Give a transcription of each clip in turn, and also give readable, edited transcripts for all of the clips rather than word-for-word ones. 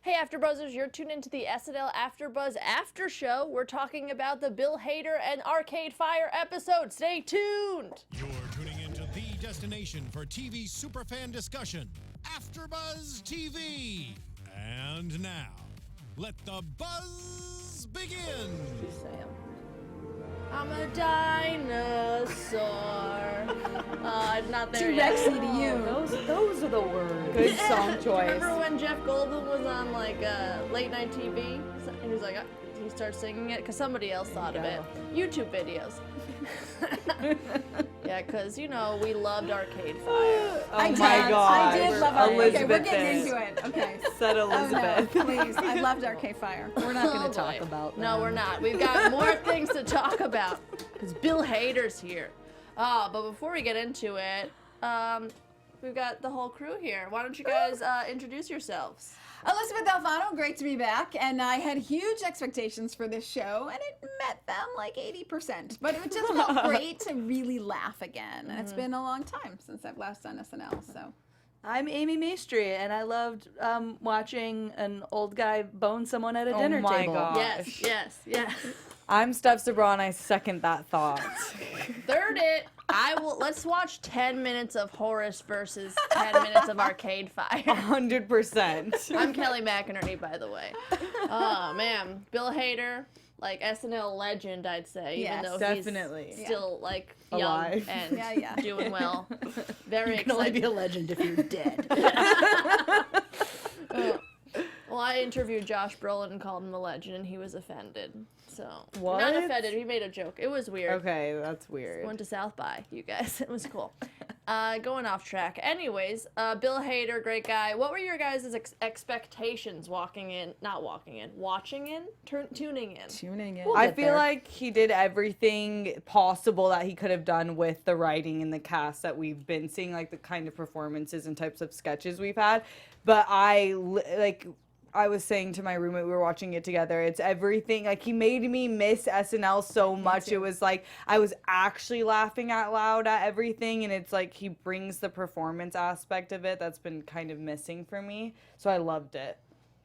Hey AfterBuzzers, you're tuned into the SNL AfterBuzz After Show. We're talking about the Bill Hader and Arcade Fire episode. Stay tuned. You're tuning into the destination for TV superfan discussion, AfterBuzz TV. And now, let the buzz begin. I'm a dinosaur. I'm not there Too yet. Rexy to you. Those are the words. Good song choice. Remember when Jeff Goldblum was on like late night TV? And he was like, he starts singing it because somebody else thought of it. YouTube videos. Yeah, because you know we loved Arcade Fire. Oh my God. I did love Arcade. Okay, we're Elizabeth getting is. into it. Okay. Said Elizabeth. Oh, no, please. I loved Arcade Fire. We're not going Oh, to talk boy. about that. No, we're not. We've got more things to talk about because Bill Hader's here. But before we get into it, we've got the whole crew here. Why don't you guys introduce yourselves? Elysabeth Alfano, great to be back. And I had huge expectations for this show, and it met them like 80%. But it just felt great to really laugh again. And it's been a long time since I've last done SNL, so. I'm Amy Maestri, and I loved watching an old guy bone someone at a dinner my table. God. Yes. I'm Steph Sabraw, and I second that thought. Third it. Let's watch 10 minutes of Horace versus 10 minutes of Arcade Fire. 100%. I'm Kelly McInerney, by the way. Oh, man. Bill Hader, like SNL legend, I'd say, Yes, even though definitely. he's still, like, Alive. young and Yeah. doing well. Very You can only be excited. a legend if you're dead. Well, I interviewed Josh Brolin and called him a legend, and he was offended. So, What? not offended. He made a joke. It was weird. Okay, that's weird. Went to South by, you guys. It was cool. Going off track. Anyways, Bill Hader, great guy. What were your guys' expectations tuning in? Tuning in. I feel like he did everything possible that he could have done with the writing and the cast that we've been seeing, like the kind of performances and types of sketches we've had. But I was saying to my roommate, we were watching it together, it's everything. Like, he made me miss SNL so much. It was like I was actually laughing out loud at everything, and it's like he brings the performance aspect of it that's been kind of missing for me. So I loved it.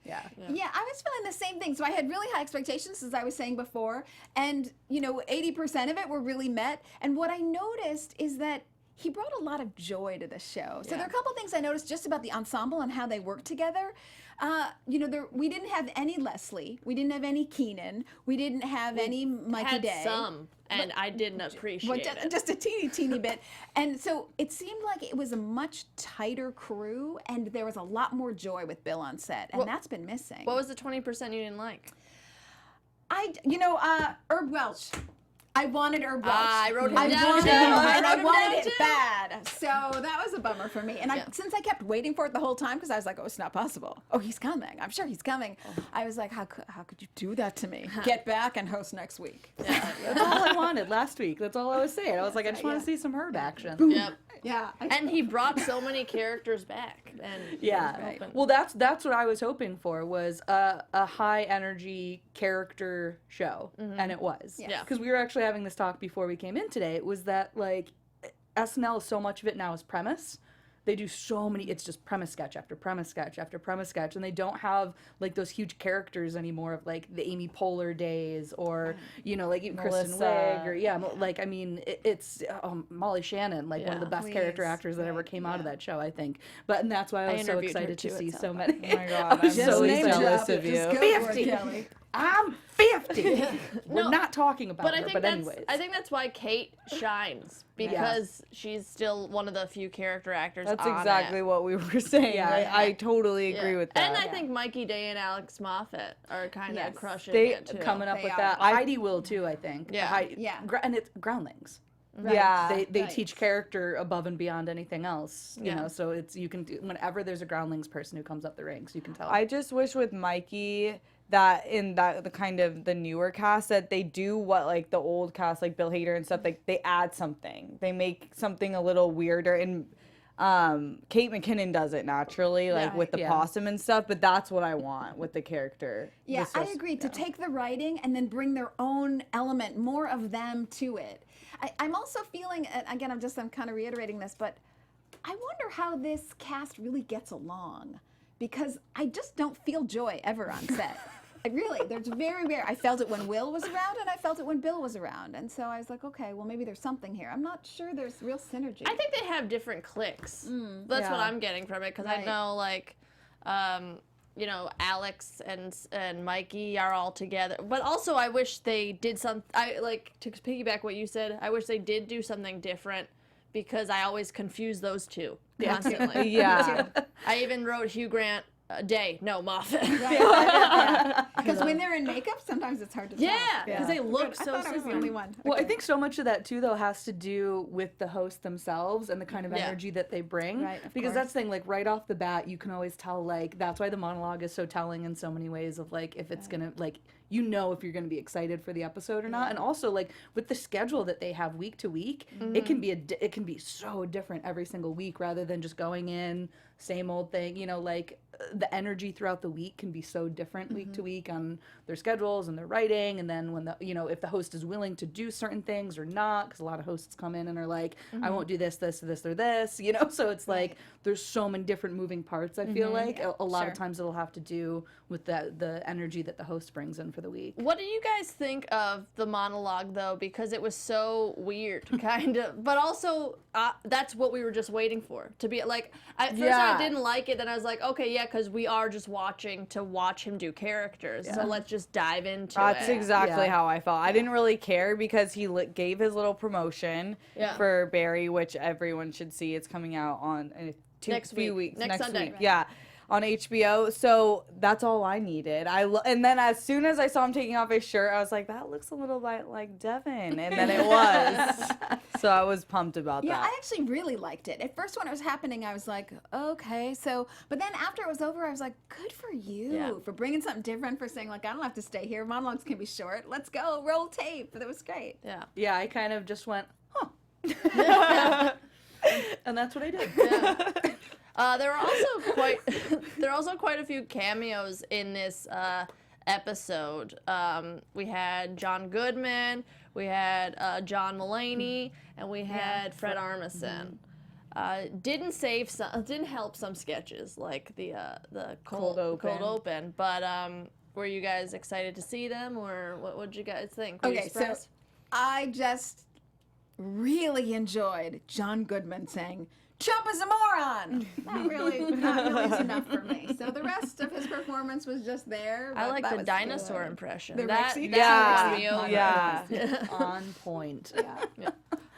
Yeah. Yeah, I was feeling the same thing. So I had really high expectations, as I was saying before. And, 80% of it were really met. And what I noticed is that he brought a lot of joy to the show. So there are a couple things I noticed just about the ensemble and how they work together. We didn't have any Leslie. We didn't have any Keenan. We didn't have any Mikey had Day. some, and I didn't appreciate it. Just a teeny bit. And so it seemed like it was a much tighter crew, and there was a lot more joy with Bill on set, and that's been missing. What was the 20% you didn't like? Herb Welch. I wanted Herb Welch. I wrote him down wanted too. him, I and wrote I him wanted down it too. bad. So that was a bummer for me. And since I kept waiting for it the whole time, because I was like, oh, it's not possible. Oh, he's coming. I'm sure he's coming. I was like, how could you do that to me? Get back and host next week. That's all I wanted last week. That's all I was saying. I was like, I just want to see some Herb action. Yep. Yeah. And he brought so many characters back. And Yeah. Well, that's what I was hoping for, was a high energy character show, and it was. Yeah. Because we were actually having this talk before we came in today. It was that, like, SNL, so much of it now is premise. They do so many, it's just premise sketch after premise sketch after premise sketch, and they don't have, like, those huge characters anymore of, like, the Amy Poehler days, or, like, even Kristen Melissa. Wiig, or, like, I mean, it's Molly Shannon, like, one of the best character actors that ever came out of that show, I think. And that's why I was so interviewed her excited to too at see South so by. many. Oh my God, I was I'm so so name jealous drop of it. you. Just go for it, 50. Kelly. I'm 50. We're No, not talking about But her, I anyways. think that's why Kate shines, because she's still one of the few character actors That's on exactly it. what we were saying. Yeah. I totally agree with that. And I think Mikey Day and Alex Moffat are kind of crushing They it too. coming up They with are. that. Heidi will too, I think. Yeah. Yeah. And it's Groundlings. Yeah. They Right. teach character above and beyond anything else. You Yeah. know, so you can do, whenever there's a Groundlings person who comes up the ranks, you can tell. I just wish with Mikey that in the kind of the newer cast that they do what like the old cast, like Bill Hader and stuff, like they add something. They make something a little weirder, and Kate McKinnon does it naturally, like with the possum and stuff, but that's what I want with the character. Yeah, It's I just- agree. To take the writing and then bring their own element, more of them to it. I'm also feeling, and again, I'm kind of reiterating this, but I wonder how this cast really gets along. because I just don't feel joy ever on set. There's very rare. I felt it when Will was around, and I felt it when Bill was around. And so I was like, okay, well, maybe there's something here. I'm not sure there's real synergy. I think they have different cliques. That's what I'm getting from it, because I know, like, you know, Alex and Mikey are all together. But also, I wish they did to piggyback what you said, I wish they did do something different, because I always confuse those two constantly. Yeah. I even wrote Hugh Grant Moffat. Because when they're in makeup, sometimes it's hard to tell. Yeah, because they look I so thought I was the similar. only one. Well, I Okay. think so much of that too, though, has to do with the hosts themselves and the kind of energy that they bring. Right, of because course. that's the thing, like right off the bat, you can always tell, like that's why the monologue is so telling in so many ways of like if it's gonna like you know if you're gonna be excited for the episode or not, and also like with the schedule that they have week to week, it can be it can be so different every single week rather than just going in same old thing. You know, like the energy throughout the week can be so different week to week on their schedules and their writing, and then when the if the host is willing to do certain things or not, because a lot of hosts come in and are like, I won't do this, this, this, or this, so it's like there's so many different moving parts. I feel like a lot of times it'll have to do with the energy that the host brings in for the week. What do you guys think of the monologue, though? Because it was so weird, kind of. But also, that's what we were just waiting for. To be like, at first I didn't like it, then I was like, okay, yeah, because we are just watching to watch him do characters. So let's just dive into it. That's exactly how I felt. I didn't really care because he gave his little promotion for Barry, which everyone should see. It's coming out on next week. Next Sunday. Week. Yeah. On HBO, so that's all I needed. And then as soon as I saw him taking off his shirt, I was like, that looks a little bit like Devin, and then it was. So I was pumped about Yeah, that. I actually really liked it. At first when it was happening, I was like, okay, but then after it was over, I was like, good for you for bringing something different, for saying like, I don't have to stay here. Monologues can be short. Let's go, roll tape. That was great. Yeah. Yeah, I kind of just went, huh. And that's what I did. Yeah. There are also quite a few cameos in this episode. We had John Goodman, we had John Mulaney, and we had Fred Armisen. Didn't help some sketches like the cold open. But were you guys excited to see them, or what did you guys think? Were you surprised? So I just really enjoyed John Goodman saying, Trump is a moron. Not really is enough for me. So the rest of his performance was just there. I like that the was dinosaur good. impression. The That Rexy? won me over. Yeah. On point. Yeah.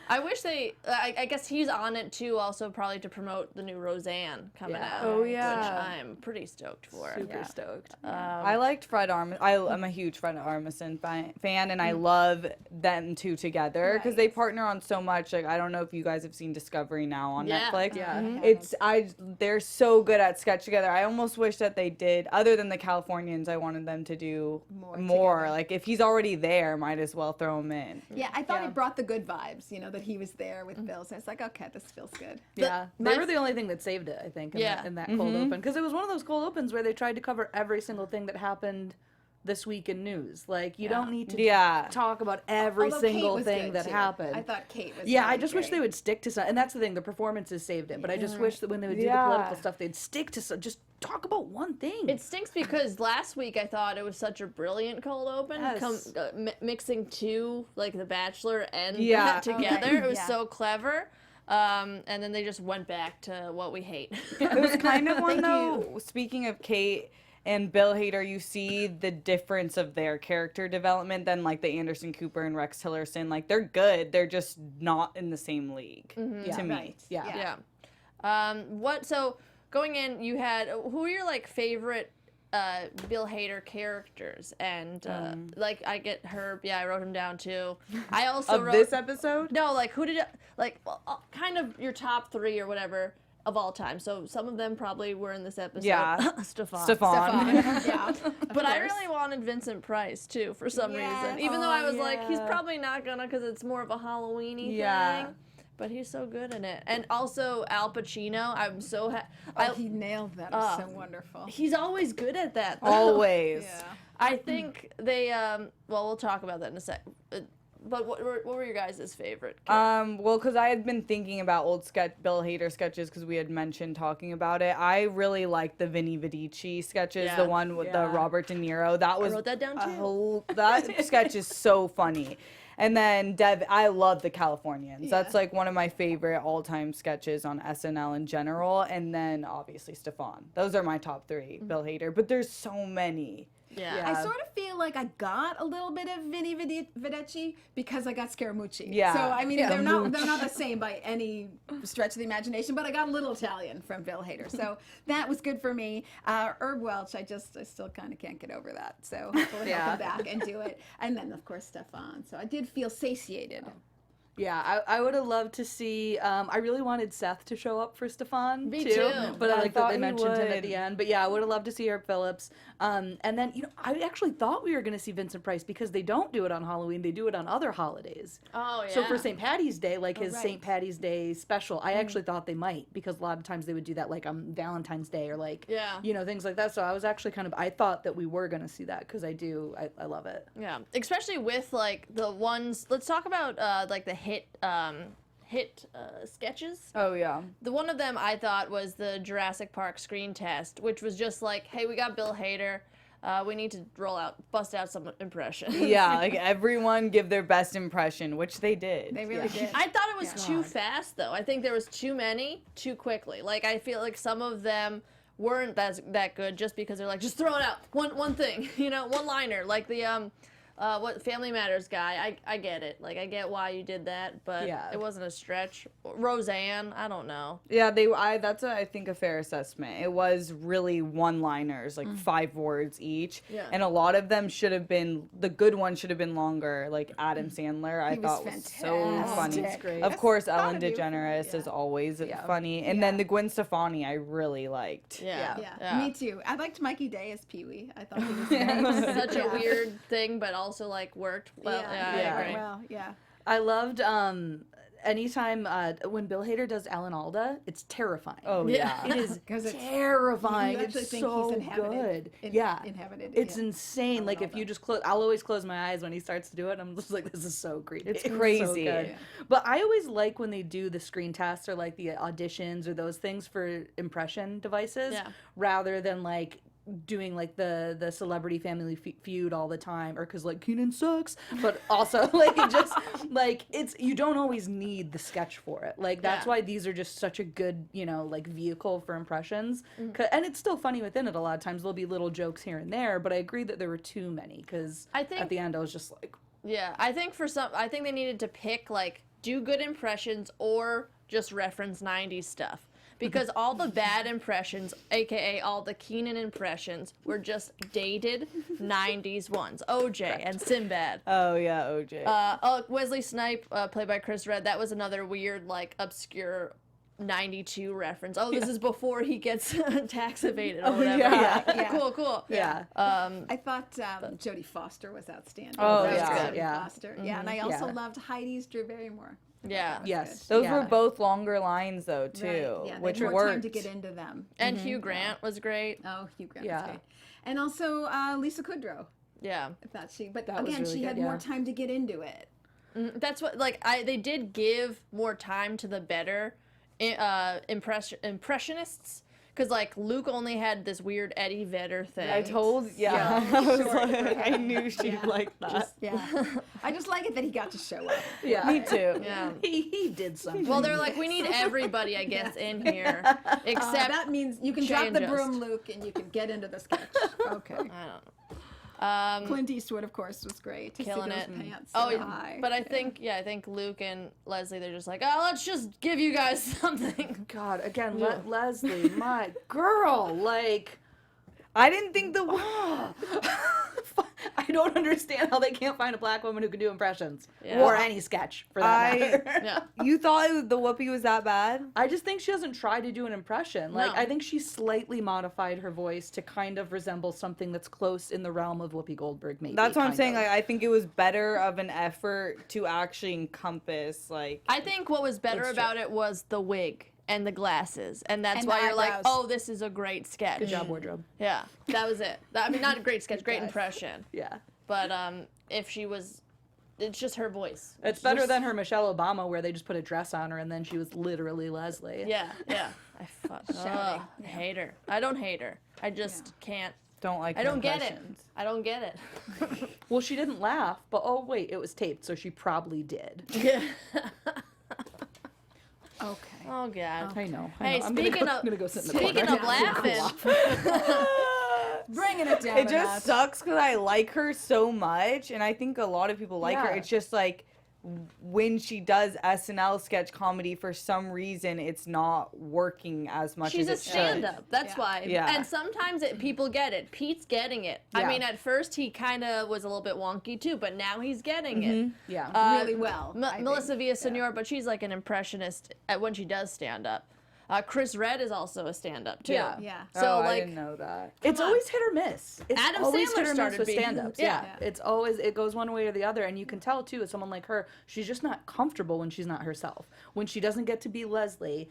I wish I guess he's on it too, also probably to promote the new Roseanne coming out. Oh, yeah. Which I'm pretty stoked for. Super stoked. I liked Fred Armisen. I'm a huge Fred Armisen fan, and I love them two together because they partner on so much. Like, I don't know if you guys have seen Discovery Now on Netflix. Yeah. They're so good at sketch together. I almost wish that they did, other than the Californians, I wanted them to do more. together. Like, if he's already there, might as well throw him in. Yeah, I thought it brought the good vibes, that he was there with Bill. So it's like, okay, this feels good. Yeah, they were the only thing that saved it, I think, in that cold open. Because it was one of those cold opens where they tried to cover every single thing that happened this week in news. Like, you don't need to talk about every Although Kate single was thing good, that too. happened. I thought Kate was Yeah, really I just wish great. they would stick to some. And that's the thing, the performances saved it. But I just wish that when they would do the political stuff, they'd stick to some. Just talk about one thing. It stinks because last week I thought it was such a brilliant cold open, mixing two, like The Bachelor and that together. It was so clever. And then they just went back to what we hate. It was kind of one, though, speaking of Kate and Bill Hader, you see the difference of their character development than, like, the Anderson Cooper and Rex Tillerson. Like, they're good. They're just not in the same league to me. Right. Yeah. So going in, you had, who are your, like, favorite Bill Hader characters? And, like, I get Herb. Yeah, I wrote him down, too. I also wrote... this episode? No, like, who did... kind of your top three or whatever of all time. So some of them probably were in this episode. Yeah. Stefan. Yeah. But I really wanted Vincent Price, too, for some reason. Even though I was like, he's probably not gonna, because it's more of a Halloween-y thing. But he's so good in it. And also Al Pacino, I'm so he nailed that. It was so wonderful. He's always good at that, though. Always. Yeah. I think they, we'll talk about that in a sec. But what were your guys' favorite? Well, because I had been thinking about old Bill Hader sketches because we had mentioned talking about it. I really liked the Vinny Vidici sketches, Yeah. the one with the Robert De Niro. That was I wrote that down too. that sketch is so funny. And then I love the Californians. That's like one of my favorite all-time sketches on SNL in general. And then obviously Stefan. Those are my top 3. Bill Hader, but there's so many. Yeah. I sort of feel like I got a little bit of Vinny Vidici because I got Scaramucci. Yeah. So I mean, they're not the same by any stretch of the imagination, but I got a little Italian from Bill Hader, so that was good for me. Herb Welch, I still kind of can't get over that. So hopefully I'll come back and do it. And then of course Stefan. So I did feel satiated. Yeah, I would have loved to see. I really wanted Seth to show up for Stefan Me too, too. but I like that thought they he mentioned him at would. the end. But yeah, I would have loved to see Herb Phillips. And then I actually thought we were going to see Vincent Price because they don't do it on Halloween; they do it on other holidays. Oh yeah. So for St. Patty's Day, like his right. St. Patty's Day special, I actually thought they might because a lot of times they would do that like on Valentine's Day or like things like that. So I was actually I thought that we were going to see that because I love it. Yeah, especially with like the ones. Let's talk about like the hit sketches. Oh, yeah. The one of them I thought was the Jurassic Park screen test, which was just like, hey, we got Bill Hader. We need to bust out some impressions. Yeah, like everyone give their best impression, which they did. They really did. I thought it was too fast, though. I think there was too many too quickly. Like, I feel like some of them weren't that good just because they're like, just throw it out. One thing, one-liner. Like the, what Family Matters guy, I get it. Like, I get why you did that, but it wasn't a stretch. Roseanne, I don't know. Yeah, that's I think a fair assessment. It was really one-liners, like 5 words each. Yeah. And a lot of them the good ones should have been longer, like Adam Sandler, I thought was so funny. fantastic. Great. Of course, Ellen of you. DeGeneres is always funny. And then the Gwen Stefani I really liked. Yeah. Me too. I liked Mikey Day as Pee-wee. I thought he was nice. Such a weird thing, but also, like, worked well. Yeah, I agree. Well, yeah. I loved anytime when Bill Hader does Alan Alda, it's terrifying. Oh, yeah. It is 'Cause it's- terrifying. You actually It's think so he's inhabited. good. Inhabited. It's yeah. insane. Like if Alda. you just I'll always close my eyes when he starts to do it. I'm just like, this is so creepy. It's so crazy. good. Yeah. But I always like when they do the screen tests or like the auditions or those things for impression devices, rather than like doing like the celebrity family feud all the time, or because like Kenan sucks, but also like it just like you don't always need the sketch for it. Like that's why these are just such a good like vehicle for impressions. And it's still funny within it. A lot of times there'll be little jokes here and there, but I agree that there were too many because at the end I was just like, I think I think they needed to pick like do good impressions or just reference 90s stuff. Because all the bad impressions, aka all the Kenan impressions, were just dated 90s ones. OJ and Sinbad. Oh, yeah, OJ. Wesley Snipe, played by Chris Redd, that was another weird, like, obscure 92 reference. Oh, this is before he gets tax evaded or whatever. Yeah. Cool. yeah. I thought Jodie Foster was outstanding. Oh, That was yeah. Jodie Yeah. Foster. Yeah, and I also loved Heidi's Drew Barrymore. Yeah. Yes. Those were both longer lines, though, too, Right. Yeah, which they had worked. more time to get into them. And Hugh Grant was great. Oh, Hugh Grant Yeah. was great. And also Lisa Kudrow. Yeah. I thought but That was again, really she had good, more yeah. time to get into it. That's what, like, they did give more time to the better impressionists. Because, like, Luke only had this weird Eddie Vedder thing. I told, I was like, I knew she'd like that. I just like it that he got to show up. Yeah. Me too. Yeah. He did something. Well, they're like, we need everybody, I guess, in here. Except, That means you can drop the Jane broom, Just. Luke, and you can get into the sketch. Okay. I don't know. Clint Eastwood, of course, was great. To Killing see it. those pants Oh, so yeah. high. But I think Luke and Leslie, they're just like, oh, let's just give you guys something. God, again, Leslie, my girl, like, I didn't think the... I don't understand how they can't find a black woman who can do impressions Yeah. or any sketch for that matter. Yeah. You thought the Whoopi was that bad? I just think she doesn't try to do an impression. Like, No. I think she slightly modified her voice to kind of resemble something that's close in the realm of Whoopi Goldberg, maybe. That's what I'm kind saying. of. Like, I think it was better of an effort to actually encompass, like... I think what was better about it was the wig and the glasses. And that's And why the you're like, eyebrows. oh, this is a great sketch. Good job, wardrobe. Yeah, that was it. I mean, not a great sketch, great Guys. impression. Yeah. But if she was it's just her voice. It's better than her Michelle Obama, where they just put a dress on her and then she was literally Leslie. Yeah. I hate her. I don't hate her. I just can't. Don't like. I don't get it. impressions. I don't get it. Well, she didn't laugh, but oh wait, it was taped, so she probably did. Yeah. Okay. Oh God. I know. Hey, I'm speaking gonna go sit in the speaking corner. of laughing, Bringing it down. It just sucks because I like her so much, and I think a lot of people like her. Yeah. It's just like when she does SNL sketch comedy, for some reason, it's not working as much she's as a it should. stand-up. That's Yeah. why. Yeah. And sometimes people get it. Pete's getting it. I Yeah. mean, at first he kind of was a little bit wonky too, but now he's getting it. Yeah. Really well. I think. Melissa Villasenor, but she's like an impressionist when she does stand up. Chris Redd is also a stand-up too. Yeah. Yeah. So Oh, I like, didn't know that. It's on. always hit or miss. It's Adam always Sandler hit or miss started with being- stand-ups. yeah. Yeah. It's always, it goes one way or the other, and you can tell too, as someone like her, she's just not comfortable when she's not herself. When she doesn't get to be Leslie,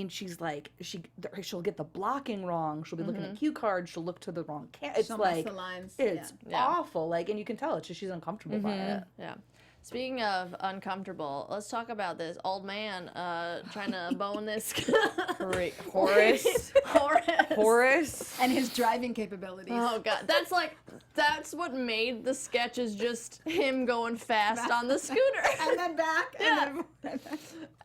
she's like, she'll get the blocking wrong. She'll be looking at cue cards. She'll look to the wrong it's She'll mess like the lines. it's Yeah. awful. Like, and you can tell it's just she's uncomfortable by it. yeah. Speaking of uncomfortable, let's talk about this old man trying to bone this Great. Horace. Horace. And his driving capabilities. Oh God, that's what made the sketch is just him going fast on the scooter. And then back. Yeah. And then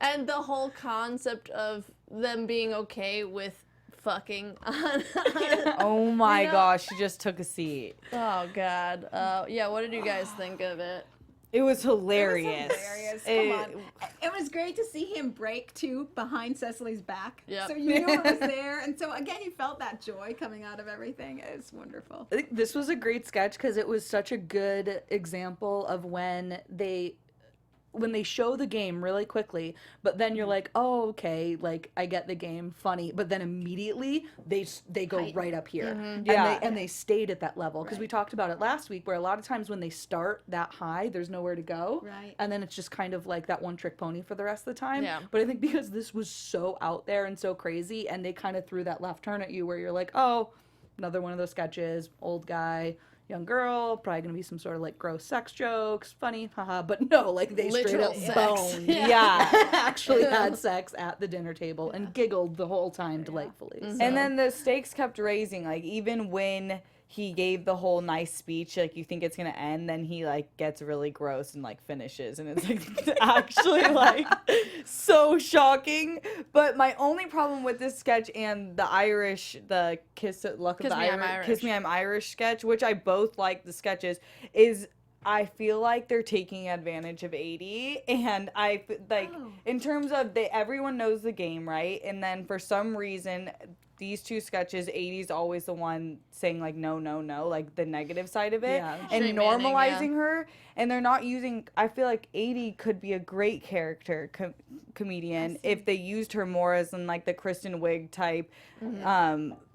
And the whole concept of them being okay with fucking on. Oh my You know- gosh, she just took a seat. Oh God. Yeah. What did you guys think of it? It was hilarious. hilarious. Come on. It was great to see him break too behind Cecily's back. Yep. So you knew it was there. And so again, you felt that joy coming out of everything. It was wonderful. I think this was a great sketch because it was such a good example of when they show the game really quickly, but then you're like, oh, okay, like I get the game, funny, but then immediately they go right up here, Yeah. and they stayed at that level because we talked about it last week, where a lot of times when they start that high, there's nowhere to go, Right. and then it's just kind of like that one trick pony for the rest of the time. Yeah. But I think because this was so out there and so crazy, and they kind of threw that left turn at you, where you're like, oh, another one of those sketches, old guy. Young girl, probably gonna be some sort of like gross sex jokes, funny, haha. But no, like they Literal straight up sex. boned. Yeah. Actually had sex at the dinner table and giggled the whole time delightfully. So. And then the stakes kept raising. Like, even when he gave the whole nice speech, like, you think it's gonna end, then he, like, gets really gross and, like, finishes. And it's, like, actually, like, so shocking. But my only problem with this sketch and the Kiss of the Irish, Kiss Me, I'm Irish sketch, which I both like the sketches, is I feel like they're taking advantage of 80, and in terms of everyone knows the game, right? And then for some reason, these two sketches, 80's always the one saying like no, like the negative side of it, Yeah. and Shame normalizing her, and they're not using. I feel like 80 could be a great character comedian if they used her more as in like the Kristen Wiig type,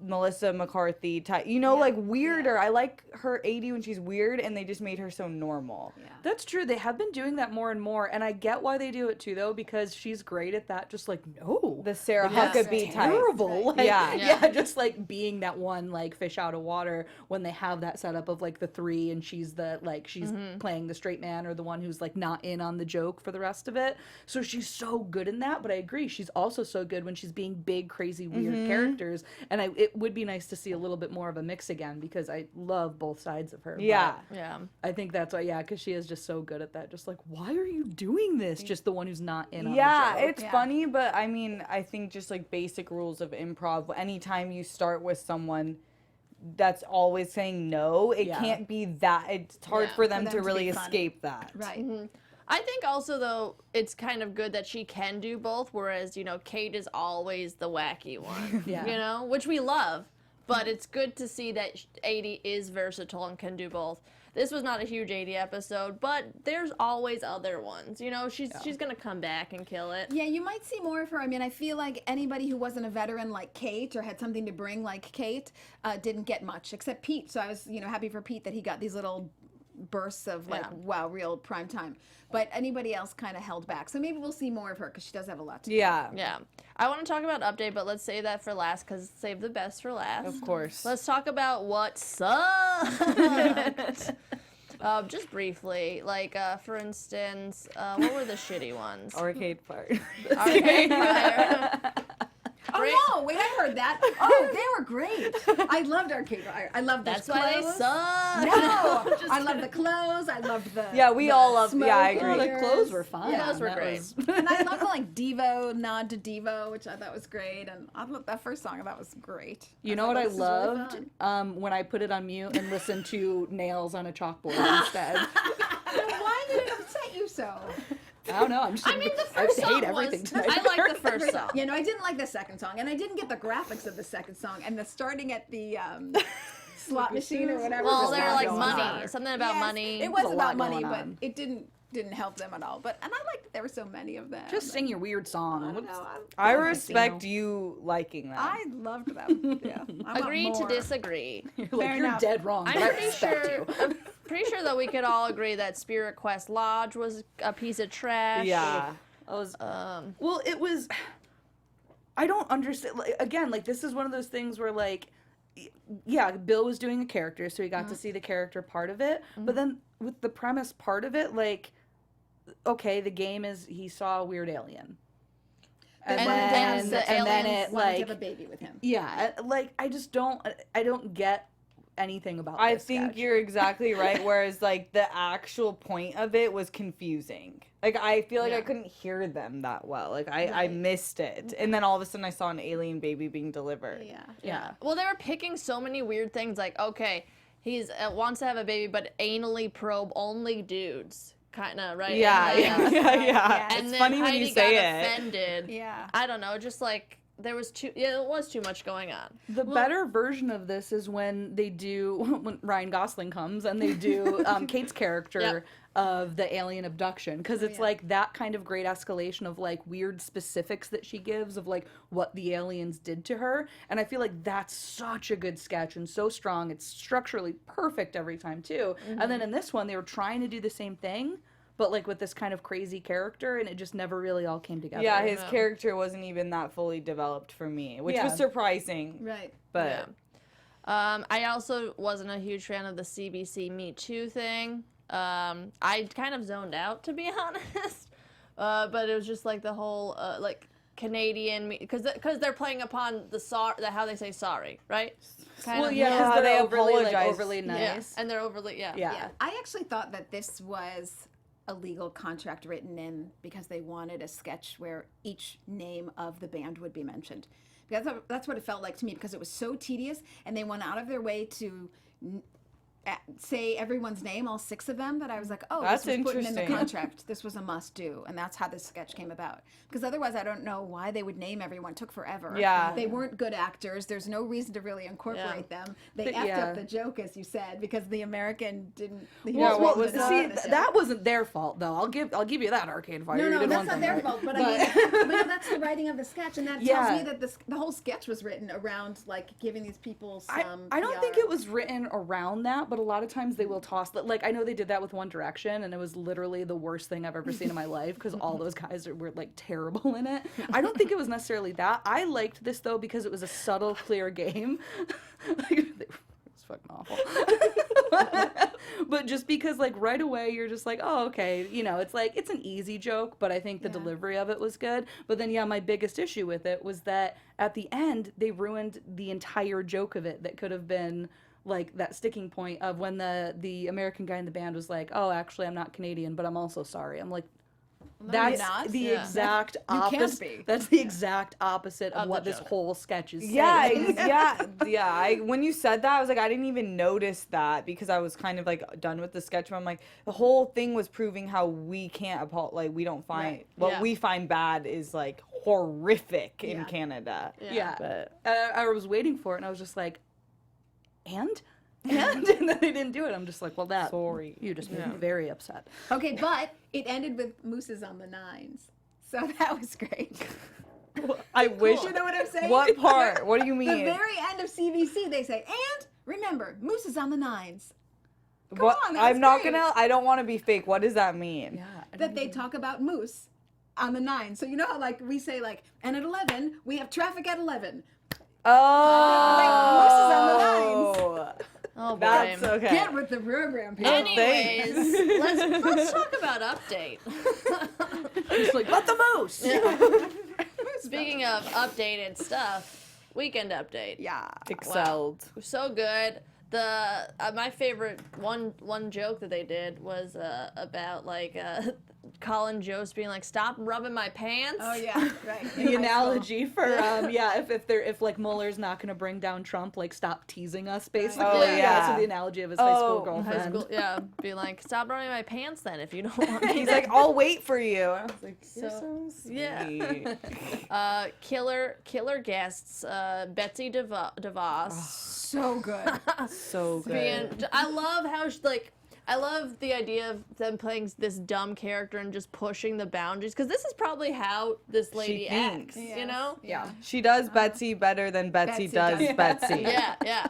Melissa McCarthy type, like weirder. I like her 80 when she's weird, and they just made her so normal. That's true. They have been doing that more and more, and I get why they do it too, though, because she's great at that. Just like no, The Sarah Yes. Huckabee type. terrible. Like, Yeah. Yeah. just like being that one like fish out of water when they have that setup of like the three, and she's playing the straight man or the one who's like not in on the joke for the rest of it. So she's so good in that. But I agree, she's also so good when she's being big, crazy, weird characters. And it would be nice to see a little bit more of a mix again, because I love both sides of her. Yeah. But Yeah. I think that's why, because she is just so good at that. Just like, why are you doing this? Just the one who's not in on the joke. It's funny, but I mean, I think just like basic rules of improv, anytime you start with someone that's always saying no, it can't be that. It's hard Yeah. for them For to them to really be funny. escape that. Right. I think also though it's kind of good that she can do both, whereas Kate is always the wacky one. Yeah. Which we love, but it's good to see that 80 is versatile and can do both. This was not a huge 80 episode, but there's always other ones. She's gonna come back and kill it. Yeah, you might see more of her. I mean, I feel like anybody who wasn't a veteran like Kate or had something to bring like Kate didn't get much, except Pete. So I was, happy for Pete that he got these little bursts of like, wow, real prime time. But anybody else kind of held back. So maybe we'll see more of her because she does have a lot to do. Yeah. Yeah. I want to talk about Update, but let's save that for last because save the best for last. Of course. Let's talk about what sucked. Just briefly, like for instance, what were the shitty ones? Arcade Fire. Arcade Fire. Oh no! Wait, I heard that. Oh, they were great. I loved Arcade Fire. I loved That's those why they clothes. suck. No, I loved the clothes. I loved the. Yeah, we all loved. Yeah, I smoke agree. The clothes were fun. Yeah, those were That great. was- And I loved the like Devo nod to Devo, which I thought was great. And I thought that first song I thought was great. You know what I thought, this is really loved? fun. When I put it on mute and listened to nails on a chalkboard instead. Then why did it upset you so? I don't know. I'm just. I mean, the I first just song hate everything was. tonight. I like the first song. You know, I didn't like the second song, and I didn't get the graphics of the second song, and the starting at the slot machine or whatever. Well, was they were not like going money, on. something about Yes, money. It was There's a about lot money, going but on. it didn't help them at all. But and I liked that there were so many of them. Just sing your weird song. I don't know. I respect you liking that. I loved them. Yeah. I want Agree to more. disagree. You're Fair like, you're enough. dead wrong. I'm but I pretty respect sure. you. I'm pretty sure that we could all agree that Spirit Quest Lodge was a piece of trash. Yeah. I was, Um, well, it was. I don't understand. Like, again, like this is one of those things where, like, yeah, Bill was doing a character, so he got to see the character part of it. But then with the premise part of it, like, okay, the game is he saw a weird alien, And then the and then aliens it Wanted to like have a baby with him. yeah, like I just don't get anything about. I this think sketch. you're exactly right. Whereas, like, the actual point of it was confusing. Like, I feel like I couldn't hear them that well. Like, I missed it. And then all of a sudden, I saw an alien baby being delivered. Yeah. Yeah. well, they were picking so many weird things. Like, okay, he's wants to have a baby, but anally probe only dudes, kind of right. Yeah, And then- yeah. And It's then funny when Heidi you say got it. offended. Yeah. I don't know, just like there was too much going on. The better version of this is when they do when Ryan Gosling comes and they do Kate's character Yep. of the alien abduction, because it's like that kind of great escalation of like weird specifics that she gives of like what the aliens did to her, and I feel like that's such a good sketch and so strong. It's structurally perfect every time too. And then in this one they were trying to do the same thing, but like with this kind of crazy character, and it just never really all came together. Yeah, his character wasn't even that fully developed for me, which was surprising. Right. But I also wasn't a huge fan of the CBC Me Too thing. I kind of zoned out, to be honest. But it was just like the whole like Canadian, because they're playing upon the how they say sorry, right? Kind Well, of, yeah, how because they they're overly apologize. overly yeah, nice. and they're overly Yeah. Yeah. I actually thought that this was a legal contract written in because they wanted a sketch where each name of the band would be mentioned. Because that's what it felt like to me, because it was so tedious, and they went out of their way to say everyone's name, all six of them, that I was like, oh, That's this was put in the interesting. contract. This was a must do, and that's how this sketch came about. Because otherwise, I don't know why they would name everyone. It took forever. Yeah. They weren't good actors. There's no reason to really incorporate them. They effed yeah. up the joke, as you said, because the American didn't. Yeah, what was See, that? that wasn't their fault though. I'll give you that, Arcade Fire. No, You no, did that's one not thing their right. fault. But I mean, that's the writing of the sketch, and that Yeah. tells me that the whole sketch was written around like giving these people some. I don't PR. think it was written around that, but a lot of times they will toss that. Like I know they did that with One Direction, and it was literally the worst thing I've ever seen in my life because all those guys were like terrible in it. I don't think it was necessarily that. I liked this though because it was a subtle, clear game. Like, it was fucking awful. But just because like right away you're just like, oh okay, you know, it's like it's an easy joke, but I think the delivery of it was good. But then yeah, my biggest issue with it was that at the end they ruined the entire joke of it that could have been like that sticking point of when the American guy in the band was like, oh actually I'm not Canadian, but I'm also sorry. I'm like, that's not. the Yeah. exact You can't opposite. be. That's the exact opposite of Of what the this joke. whole sketch is Yeah, saying. yeah. When you said that, I was like, I didn't even notice that because I was kind of like done with the sketch. But I'm like, the whole thing was proving how we can't we don't find Right. what Yeah. we find bad is like horrific in Yeah. Canada. Yeah. But I was waiting for it, and I was just like, and then they didn't do it. I'm just like, well, that Sorry. you just made me very upset. Okay, but it ended with mooses on the nines, so that was great. I wish. You know what I'm saying? What part? What do you The mean? very end of CBC, they say, and remember, mooses on the nines. What? on, that I'm was not great. gonna. I don't want to be fake. What does that mean? Yeah. That they talk about moose on the nines. So you know how like we say like, and at 11 we have traffic at 11. Oh. Like, mooses on the Oh Oh, boy. That's okay. Get with the program, people. Anyways, let's talk about Update. It's like, but the moose. Speaking of updated stuff, Weekend Update. Yeah. Excelled. So good. The my favorite one joke that they did was about like Colin Jost being like, "Stop rubbing my pants." Oh yeah, right. The analogy for if like Mueller's not going to bring down Trump, like stop teasing us, basically. Oh, yeah. So the analogy of his high school Oh, girlfriend. High school, yeah, be like, "Stop rubbing my pants then if you don't want me." He's like, I'll wait for you. And I was like, you're So- so yeah. sweet. Killer guests, Betsy DeVos. So good. So good. I love how I love the idea of them playing this dumb character and just pushing the boundaries, because this is probably how this lady acts, thinks. you know? Yeah. She does Betsy better than Betsy does does Betsy. Yeah.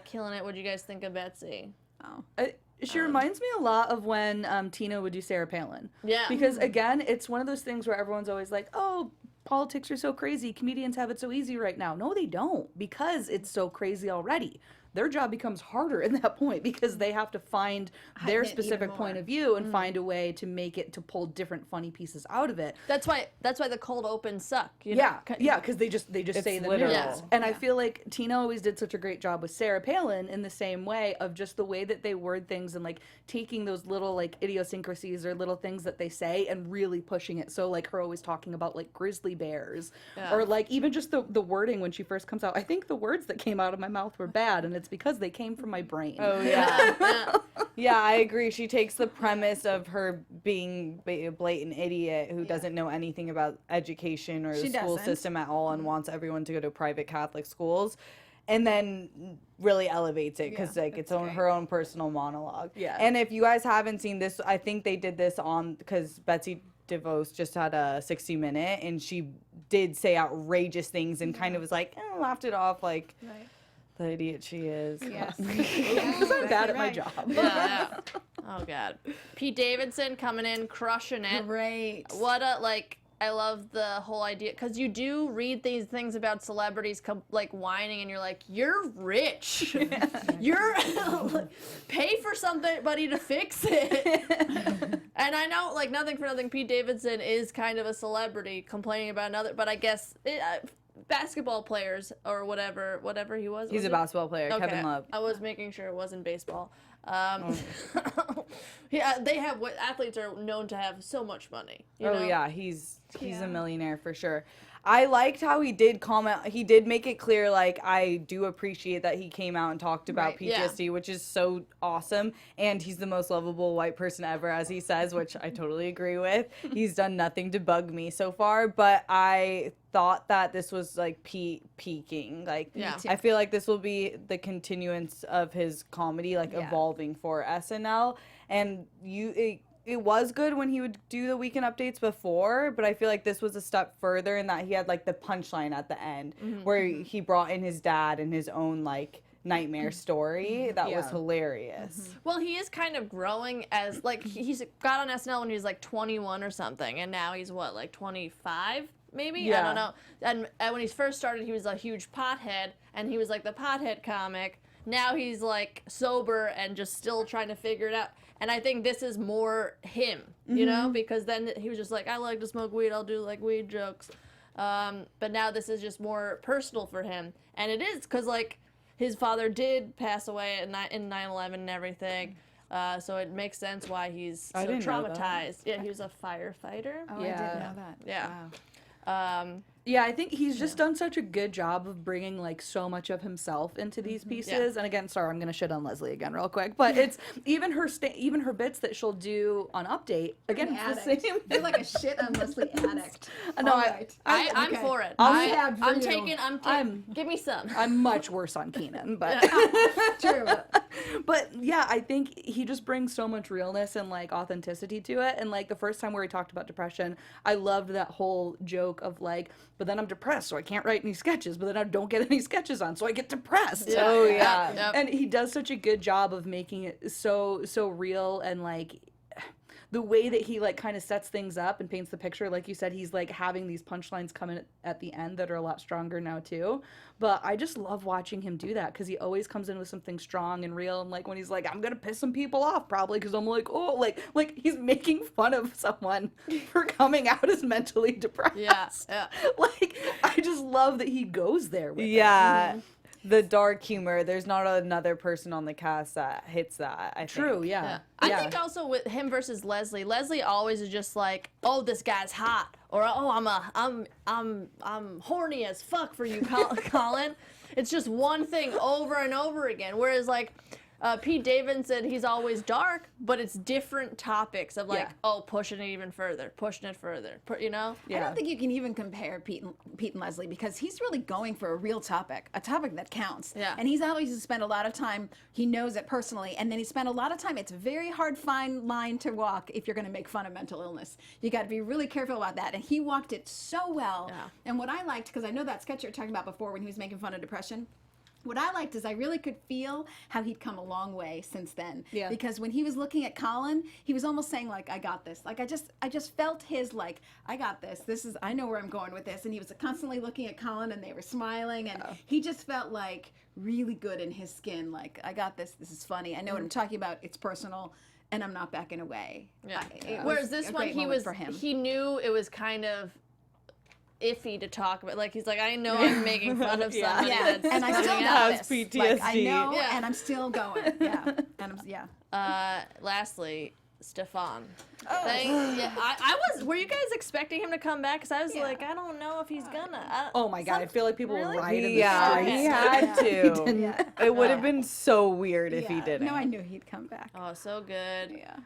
Killing it. What do you guys think of Betsy? She reminds me a lot of when Tina would do Sarah Palin. Yeah. Because again, it's one of those things where everyone's always like, "Oh, politics are so crazy. Comedians have it so easy right now." No, they don't, because it's so crazy already. Their job becomes harder at that point because they have to find their Heighten it specific even point more. of view and find a way to make it, to pull different funny pieces out of it. That's why the cold opens suck. You know? Yeah, because they just It's say the literal. news. Yeah. And I feel like Tina always did such a great job with Sarah Palin in the same way of just the way that they word things and like taking those little like idiosyncrasies or little things that they say and really pushing it. So like her always talking about like grizzly bears or like even just the wording when she first comes out. I think the words that came out of my mouth were bad, and it's because they came from my brain. Oh yeah. Yeah, I agree. She takes the premise of her being a blatant idiot who doesn't know anything about education or the She school doesn't. system at all and wants everyone to go to private Catholic schools, and then really elevates it because like it's her own personal monologue. Yeah. And if you guys haven't seen this, I think they did this on because Betsy DeVos just had a 60 Minute and she did say outrageous things and kind of was like, laughed it off like the idiot she is. Yes. Because I'm bad at my job. Yeah. Oh god. Pete Davidson coming in, crushing it. Great. What a I love the whole idea, because you do read these things about celebrities like whining, and you're like, you're rich. You're pay for somebody to fix it. And I know, like, nothing for nothing, Pete Davidson is kind of a celebrity complaining about another, but I guess basketball players or whatever he was. He's a basketball player, Okay. Kevin Love. I was making sure it wasn't baseball. They have what athletes are known to have so much money. You know? Yeah, he's a millionaire for sure. I liked how he did comment. He did make it clear, like, I do appreciate that he came out and talked about Right, yeah. PTSD, which is so awesome. And he's the most lovable white person ever, as he says, which I totally agree with. He's done nothing to bug me so far, but I thought that this was, like, peaking. Like, Yeah. I feel like this will be the continuance of his comedy, like, evolving for SNL. And it was good when he would do the weekend updates before, but I feel like this was a step further in that he had like the punchline at the end where he brought in his dad and his own like nightmare story that was hilarious. Well, he is kind of growing as, like, he's got on SNL when he was like 21 or something, and now he's what, like 25? Maybe? I Yeah. don't know. And when he first started, he was a huge pothead, and he was like the pothead comic. Now he's like sober and just still trying to figure it out. And I think this is more him, you know, because then he was just like, I like to smoke weed, I'll do like weed jokes. But now this is just more personal for him. And it is because, like, his father did pass away in 9/11 and everything. So it makes sense why he's I so didn't know that. traumatized. Yeah, he was a firefighter. Oh, I didn't know that. Yeah. Wow. Yeah, I think he's just done such a good job of bringing like so much of himself into these pieces. And again, sorry, I'm gonna shit on Leslie again real quick, but it's even her bits that she'll do on Update. Again, it's the same. You're like a shit on Leslie addict. No, All right. I'm Okay. for it. tab for I'm you. taking. Give me some. I'm much worse on Keenan, but True. but yeah, I think he just brings so much realness and like authenticity to it. And like the first time where he talked about depression, I loved that whole joke of like, but then I'm depressed, so I can't write any sketches, but then I don't get any sketches on, so I get depressed. Yeah. Oh, yeah. Yep. And he does such a good job of making it so real, and like the way that he like kind of sets things up and paints the picture, like you said, he's like having these punchlines come in at the end that are a lot stronger now too. But I just love watching him do that because he always comes in with something strong and real. And like when he's like, I'm gonna piss some people off probably because I'm like, oh, like he's making fun of someone for coming out as mentally depressed. Yeah. Like I just love that he goes there with it. Yeah. The dark humor. There's not another person on the cast that hits that. I True. think. Yeah. I think also with him versus Leslie. Leslie always is just like, oh, this guy's hot, or oh, I'm horny as fuck for you, Colin. It's just one thing over and over again. Whereas like Pete Davidson, he's always dark, but it's different topics of like, oh, pushing it even further, pushing it further, you know? I don't think you can even compare Pete and Leslie because he's really going for a real topic, a topic that counts. Yeah. And he's always spent a lot of time, he knows it personally, and then he spent a lot of time, it's a very hard fine line to walk if you're going to make fun of mental illness. You got to be really careful about that. And he walked it so well. Yeah. And what I liked, because I know that sketch you were talking about before when he was making fun of depression, what I liked is I really could feel how he'd come a long way since then. Yeah. Because when he was looking at Colin, he was almost saying like, I got this. Like I just felt his like, I got this. I know where I'm going with this. And he was constantly looking at Colin and they were smiling and he just felt like really good in his skin. Like, I got this. This is funny. I know what I'm talking about. It's personal and I'm not backing away. Yeah. It Whereas was this a one, great he moment for him. he knew it was kind of iffy to talk about. Like he's like, I know I'm making fun of somebody that's and I still coming got out. Has this. PTSD. Like, I know, Yeah. and I'm still going. Yeah, and Lastly, Stefan. I was. Were you guys expecting him to come back? Because I was like, I don't know if he's gonna. Oh my god, I feel like people were rioting in the Yeah, streets. he had to. Yeah. It would have been so weird if he Yeah. didn't. No, I knew he'd come back. Oh, so good. Yeah.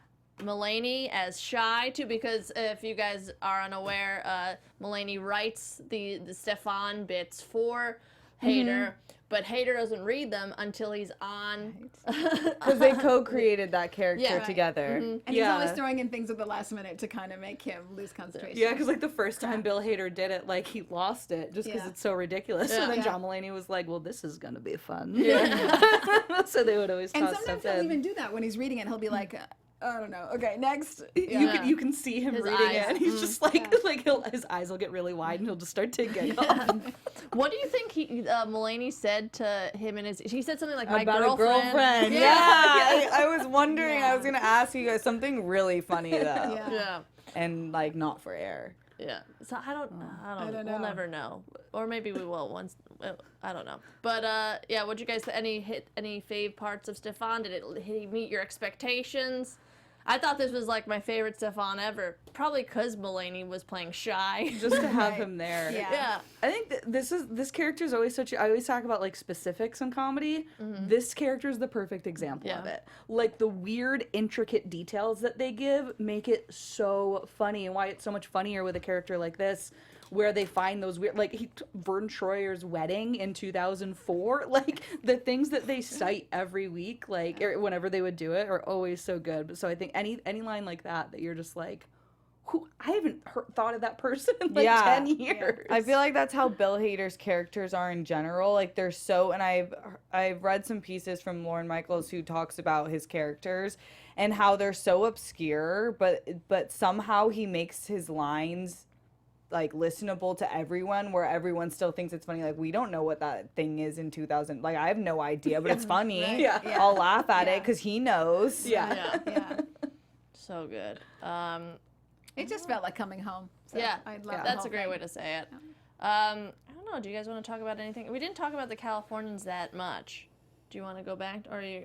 Mulaney as Shy too, because if you guys are unaware, Mulaney writes the Stefan bits for Hader, but Hader doesn't read them until he's on. Because they co-created that character Yeah, right. together. And he's always throwing in things at the last minute to kind of make him lose concentration. Yeah, because like the first time Bill Hader did it, like he lost it just because Yeah. it's so ridiculous. Yeah. And then Yeah. John Mulaney was like, "Well, this is gonna be fun." Yeah. So they would always And toss sometimes stuff he'll in. even do that when he's reading it. He'll be like, I don't know. Okay, next. You can see him His reading eyes. it, and he's just like his eyes will get really wide, and he'll just start to giggle. What do you think Mulaney said to him and his? He said something like, "My About girlfriend." a girlfriend. Yeah. I was wondering. I was gonna ask you guys something really funny though, Yeah. and like not for air. Yeah. So I don't don't We'll know. never know, or maybe we will once. I don't know. But yeah. What'd you guys? Any fave parts of Stefan? Did he meet your expectations? I thought this was like my favorite Stefan ever, probably because Mulaney was playing Shy. Just to have him there. Yeah. Yeah. I think this character is always I always talk about like specifics in comedy. This character is the perfect example of Yeah. it. Like the weird, intricate details that they give make it so funny, and why it's so much funnier with a character like this, where they find those weird, like Vern Troyer's wedding in 2004. Like the things that they cite every week, like or whenever they would do it, are always so good. So I think any line like that you're just like, who I haven't thought of that person in like 10 years. I feel like that's how Bill Hader's characters are in general. Like they're so, and I've read some pieces from Lorne Michaels who talks about his characters and how they're so obscure, but somehow he makes his lines like listenable to everyone, where everyone still thinks it's funny. Like we don't know what that thing is in 2000. Like I have no idea, but it's funny. Right. Yeah. I'll laugh at it Yeah. because he knows. Yeah. Yeah. So good. It just felt like coming home. So Yeah. I love the That's whole a great thing. way to say it. I don't know. Do you guys want to talk about anything? We didn't talk about the Californians that much. Do you want to go back, or are you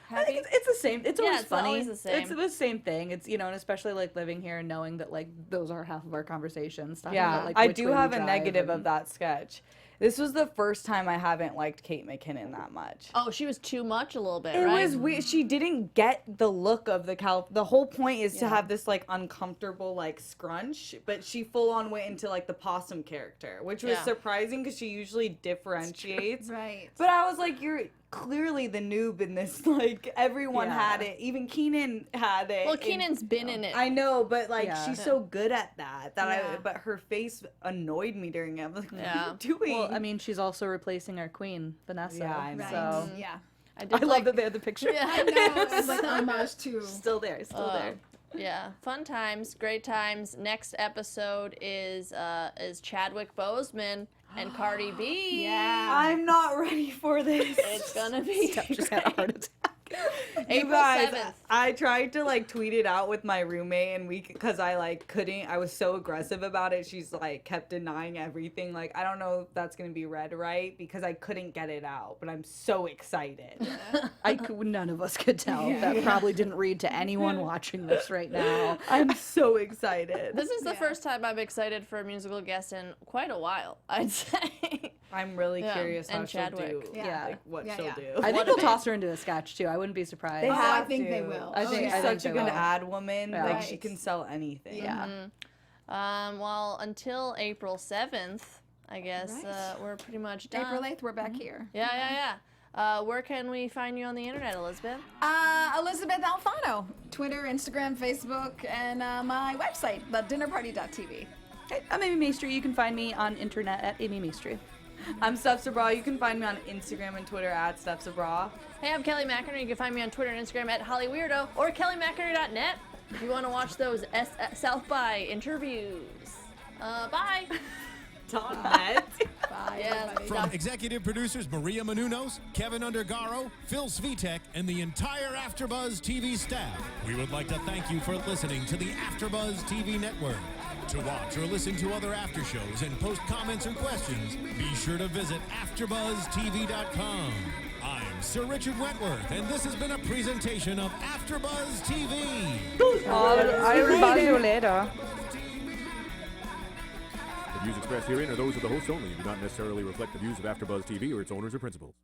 I happy? think it's the same. It's always it's funny. always the same. It's the same thing. It's and especially like living here and knowing that like those are half of our conversations. Talking Yeah, about, like, I which do way we have a drive negative and- of that sketch. This was the first time I haven't liked Kate McKinnon that much. Oh, she was too much a little bit, It right? was weird. She didn't get the look of the whole point is to Yeah. have this like uncomfortable like scrunch, but she full on went into like the possum character, which was Yeah. surprising because she usually differentiates. Right. But I was like, you're clearly the noob in this. Like everyone Yeah. had it. Even Keenan had it. Well, in- Keenan's been in it. I know, but like Yeah. she's so good at that Yeah. but her face annoyed me during it. I'm like, what Yeah. are you doing? Well, I mean, she's also replacing our queen, Vanessa. Yeah, I know. Right. So Yeah. I I love that they had the picture. Yeah. I know. It's like homage to. Still there. Still there. Yeah, fun times, great times. Next episode is Chadwick Boseman and Cardi B. Yeah. I'm not ready for this. It's gonna be Steph just had a heart attack. April guys, 7th. I tried to like tweet it out with my roommate and because I like couldn't, I was so aggressive about it. She's like kept denying everything. Like, I don't know if that's going to be read right because I couldn't get it out, but I'm so excited. None of us could tell. That probably didn't read to anyone watching this right now. I'm so excited. This is the first time I'm excited for a musical guest in quite a while, I'd say. I'm really Yeah, curious how and she'll Chadwick. do. Yeah. Like, what Yeah, she'll yeah. do. I think What they'll a toss her into a sketch too. I wouldn't be surprised. They I have think to. they will. I think- She's I think such a they good will. ad woman. Yeah. Like, she Right. can sell anything. Yeah. Well, until April 7th, I guess Right. we're pretty much done. April 8th, we're back here. Yeah. Where can we find you on the internet, Elizabeth? Elysabeth Alfano. Twitter, Instagram, Facebook, and my website, thedinnerparty.tv. Hey, I'm Amy Maestri. You can find me on internet at Amy Maestri. I'm Steph Sabraw. You can find me on Instagram and Twitter at Steph Sabraw. Hey, I'm Kelly McInerney. You can find me on Twitter and Instagram at HollyWeirdo or KellyMcInerney.net if you want to watch those South by interviews. Bye. .net. Bye, Yeah. everybody. From executive producers Maria Menounos, Kevin Undergaro, Phil Svitek, and the entire AfterBuzz TV staff, we would like to thank you for listening to the AfterBuzz TV network. To watch or listen to other after shows and post comments or questions, be sure to visit AfterBuzzTV.com. I'm Sir Richard Wentworth, and this has been a presentation of AfterBuzz TV. I'll buzz you later. The views expressed herein are those of the hosts only and do not necessarily reflect the views of AfterBuzz TV or its owners or principals.